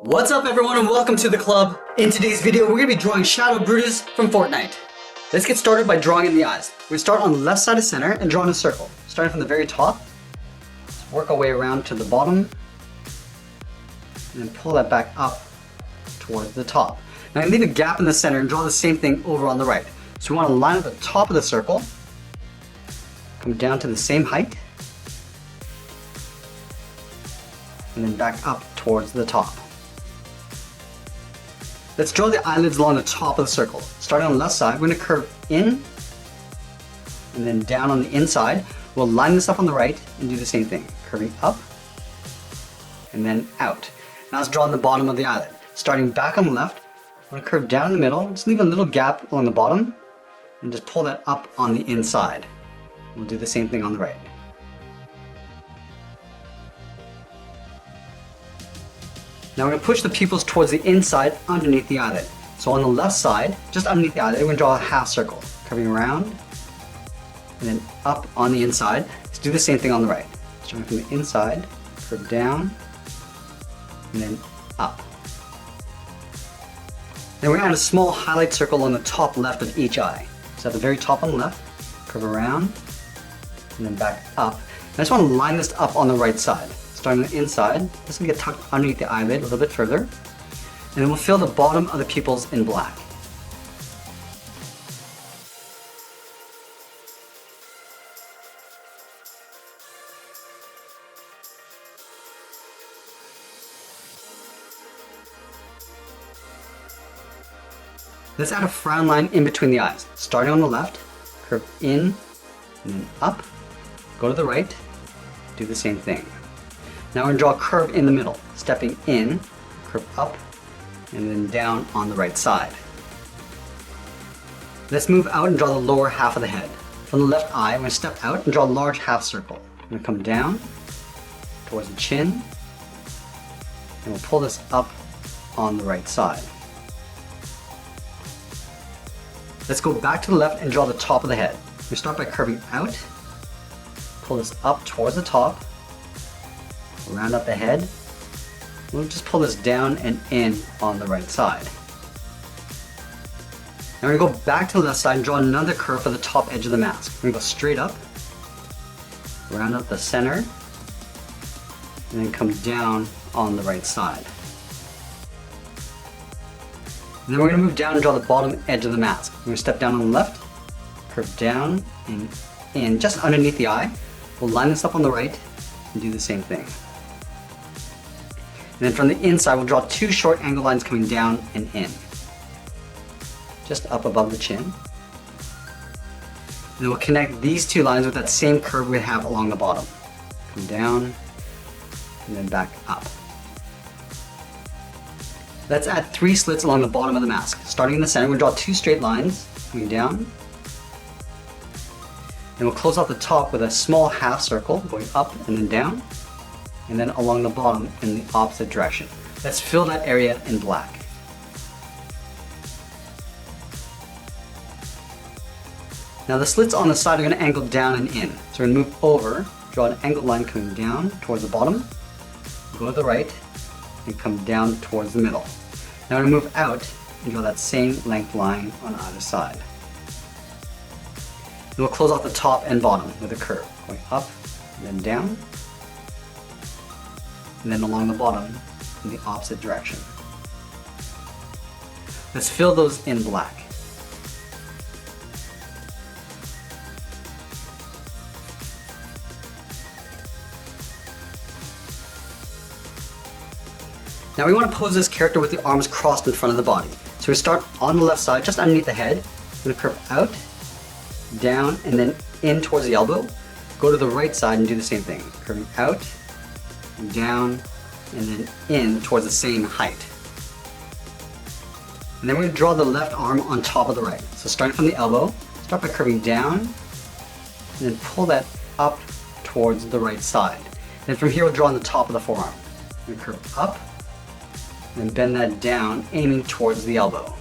What's up everyone and welcome to the club. In today's video we're going to be drawing Shadow Brutus from Fortnite. Let's get started by drawing in the eyes. We start on the left side of center and draw in a circle. Starting from the very top, let's work our way around to the bottom and then pull that back up towards the top. Now leave a gap in the center and draw the same thing over on the right. So we want to line up the top of the circle, come down to the same height, and then back up towards the top. Let's draw the eyelids along the top of the circle. Starting on the left side, we're going to curve in and then down on the inside. We'll line this up on the right and do the same thing, curving up and then out. Now let's draw the bottom of the eyelid. Starting back on the left, we're going to curve down in the middle, just leave a little gap along the bottom and just pull that up on the inside. We'll do the same thing on the right. Now we're going to push the pupils towards the inside underneath the eyelid. So on the left side, just underneath the eyelid, we're going to draw a half circle, curving around and then up on the inside. Let's do the same thing on the right. Starting from the inside, curve down and then up. Then we're going to add a small highlight circle on the top left of each eye. So at the very top on the left, curve around and then back up. I just want to line this up on the right side. Starting on the inside, this is going to get tucked underneath the eyelid a little bit further, and then we'll fill the bottom of the pupils in black. Let's add a frown line in between the eyes. Starting on the left, curve in and then up, go to the right, do the same thing. Now we're going to draw a curve in the middle, stepping in, curve up, and then down on the right side. Let's move out and draw the lower half of the head. From the left eye, I'm going to step out and draw a large half circle. I'm going to come down towards the chin, and we'll pull this up on the right side. Let's go back to the left and draw the top of the head. We start by curving out, pull this up towards the top, round up the head. We'll just pull this down and in on the right side. Now we're going to go back to the left side and draw another curve for the top edge of the mask. We're going to go straight up, round up the center, and then come down on the right side. And then we're going to move down and draw the bottom edge of the mask. We're going to step down on the left, curve down and in just underneath the eye. We'll line this up on the right and do the same thing. And then from the inside, we'll draw two short angle lines coming down and in. Just up above the chin. And then we'll connect these two lines with that same curve we have along the bottom. Come down and then back up. Let's add 3 slits along the bottom of the mask. Starting in the center, we'll draw 2 straight lines coming down. And we'll close off the top with a small half circle going up and then down, and then along the bottom in the opposite direction. Let's fill that area in black. Now the slits on the side are going to angle down and in. So we're going to move over, draw an angled line coming down towards the bottom, go to the right, and come down towards the middle. Now we're going to move out and draw that same length line on either side. And we'll close off the top and bottom with a curve, going up and then down, and then along the bottom in the opposite direction. Let's fill those in black. Now we want to pose this character with the arms crossed in front of the body. So we start on the left side, just underneath the head. We're going to curve out, down, and then in towards the elbow. Go to the right side and do the same thing. Curving out, down, and then in towards the same height. And then we're going to draw the left arm on top of the right. So starting from the elbow, start by curving down, and then pull that up towards the right side. And then from here we'll draw on the top of the forearm. We're going to curve up, and then bend that down, aiming towards the elbow.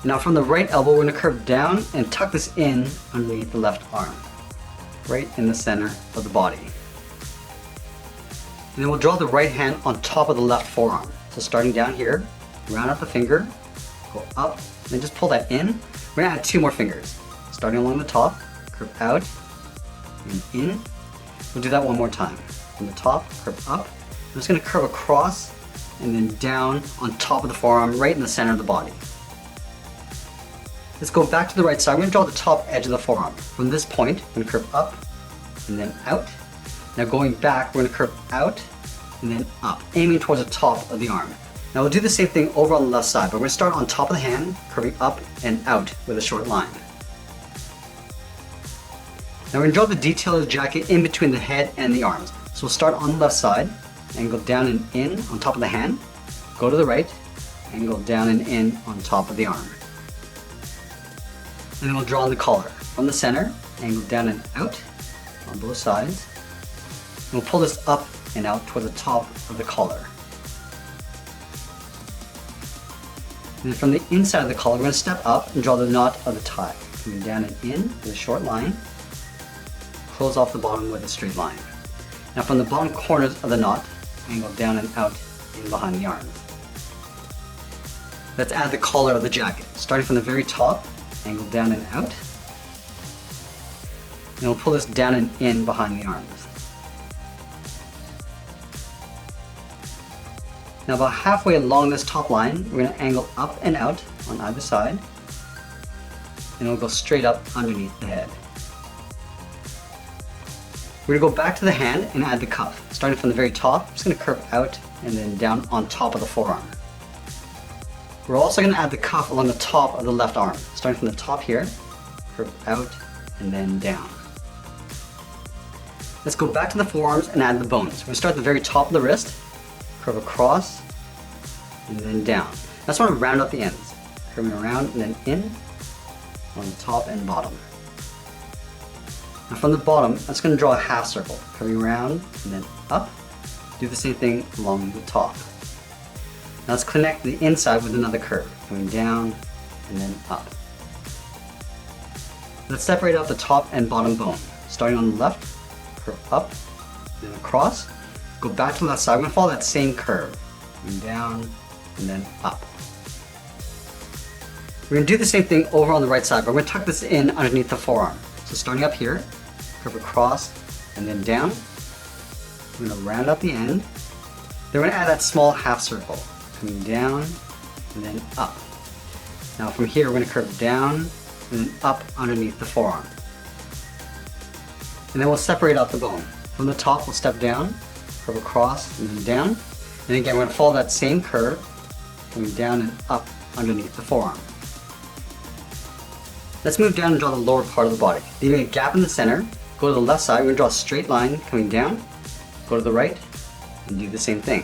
Now from the right elbow, we're going to curve down and tuck this in underneath the left arm, right in the center of the body. And then we'll draw the right hand on top of the left forearm. So starting down here, round out the finger, go up, and then just pull that in. We're gonna add 2 more fingers. Starting along the top, curve out, and in. We'll do that one more time. From the top, curve up. I'm just gonna curve across, and then down on top of the forearm, right in the center of the body. Let's go back to the right side. We're gonna draw the top edge of the forearm. From this point, I'm gonna curve up, and then out. Now going back, we're going to curve out and then up, aiming towards the top of the arm. Now we'll do the same thing over on the left side, but we're going to start on top of the hand, curving up and out with a short line. Now we're going to draw the detail of the jacket in between the head and the arms. So we'll start on the left side and go down and in on top of the hand, go to the right and go down and in on top of the arm. And then we'll draw on the collar from the center and go down and out on both sides. And we'll pull this up and out toward the top of the collar. And then from the inside of the collar, we're going to step up and draw the knot of the tie. Coming down and in with a short line, close off the bottom with a straight line. Now from the bottom corners of the knot, angle down and out in behind the arm. Let's add the collar of the jacket. Starting from the very top, angle down and out. And we'll pull this down and in behind the arms. Now about halfway along this top line, we're going to angle up and out on either side, and it'll go straight up underneath the head. We're going to go back to the hand and add the cuff. Starting from the very top, just going to curve out and then down on top of the forearm. We're also going to add the cuff along the top of the left arm. Starting from the top here, curve out and then down. Let's go back to the forearms and add the bones. We're going to start at the very top of the wrist, curve across, and then down. That's why I round out the ends. Curving around and then in on the top and bottom. Now from the bottom, I'm just going to draw a half circle, curving around and then up. Do the same thing along the top. Now let's connect the inside with another curve, going down and then up. Let's separate out the top and bottom bone. Starting on the left, curve up, then across. Go back to the left side. We're going to follow that same curve. Going down and then up. We're going to do the same thing over on the right side, but we're going to tuck this in underneath the forearm. So starting up here, curve across and then down. We're going to round out the end. Then we're going to add that small half circle. Coming down and then up. Now from here, we're going to curve down and then up underneath the forearm. And then we'll separate out the bone. From the top, we'll step down, curve across and then down. And again, we're going to follow that same curve, coming down and up underneath the forearm. Let's move down and draw the lower part of the body. Leaving a gap in the center, go to the left side, we're going to draw a straight line coming down, go to the right, and do the same thing.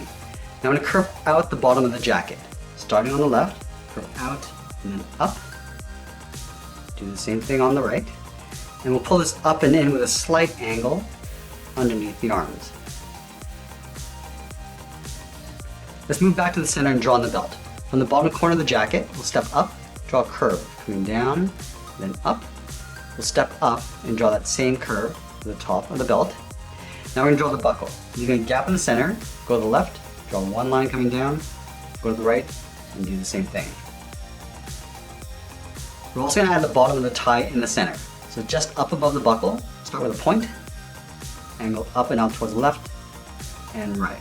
Now I'm going to curve out the bottom of the jacket. Starting on the left, curve out and then up. Do the same thing on the right. And we'll pull this up and in with a slight angle underneath the arms. Let's move back to the center and draw on the belt. From the bottom corner of the jacket, we'll step up, draw a curve, coming down, then up. We'll step up and draw that same curve to the top of the belt. Now we're going to draw the buckle. Leaving a gap in the center, go to the left, draw one line coming down, go to the right, and do the same thing. We're also going to add the bottom of the tie in the center. So just up above the buckle, start with a point, angle up and out towards the left and right.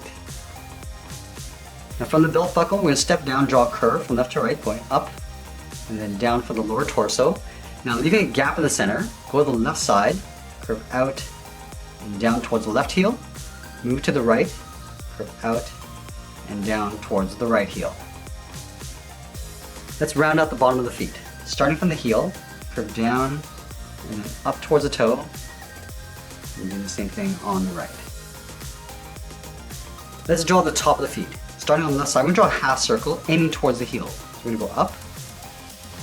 Now from the belt buckle, we're going to step down, draw a curve from left to right, going up and then down for the lower torso. Now leaving a gap in the center, go to the left side, curve out and down towards the left heel, move to the right, curve out and down towards the right heel. Let's round out the bottom of the feet. Starting from the heel, curve down and then up towards the toe, and do the same thing on the right. Let's draw the top of the feet. Starting on the left side, we're going to draw a half circle, aiming towards the heel. So we're going to go up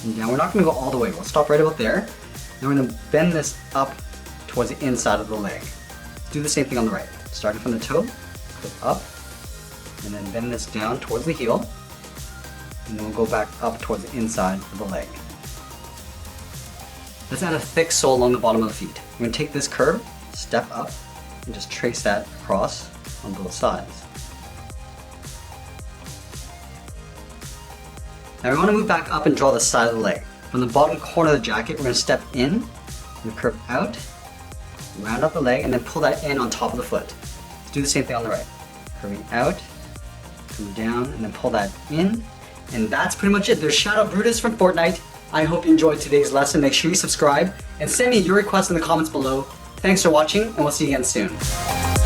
and down. We're not going to go all the way. We'll stop right about there. Then we're going to bend this up towards the inside of the leg. Do the same thing on the right. Starting from the toe, curve up, and then bend this down towards the heel. And then we'll go back up towards the inside of the leg. Let's add a thick sole along the bottom of the feet. We're going to take this curve, step up, and just trace that across on both sides. Now we want to move back up and draw the side of the leg. From the bottom corner of the jacket, we're going to step in, and curve out, round up the leg, and then pull that in on top of the foot. Let's do the same thing on the right. Curving out, come down, and then pull that in. And that's pretty much it. There's Shout Out Brutus from Fortnite. I hope you enjoyed today's lesson. Make sure you subscribe and send me your requests in the comments below. Thanks for watching, and we'll see you again soon.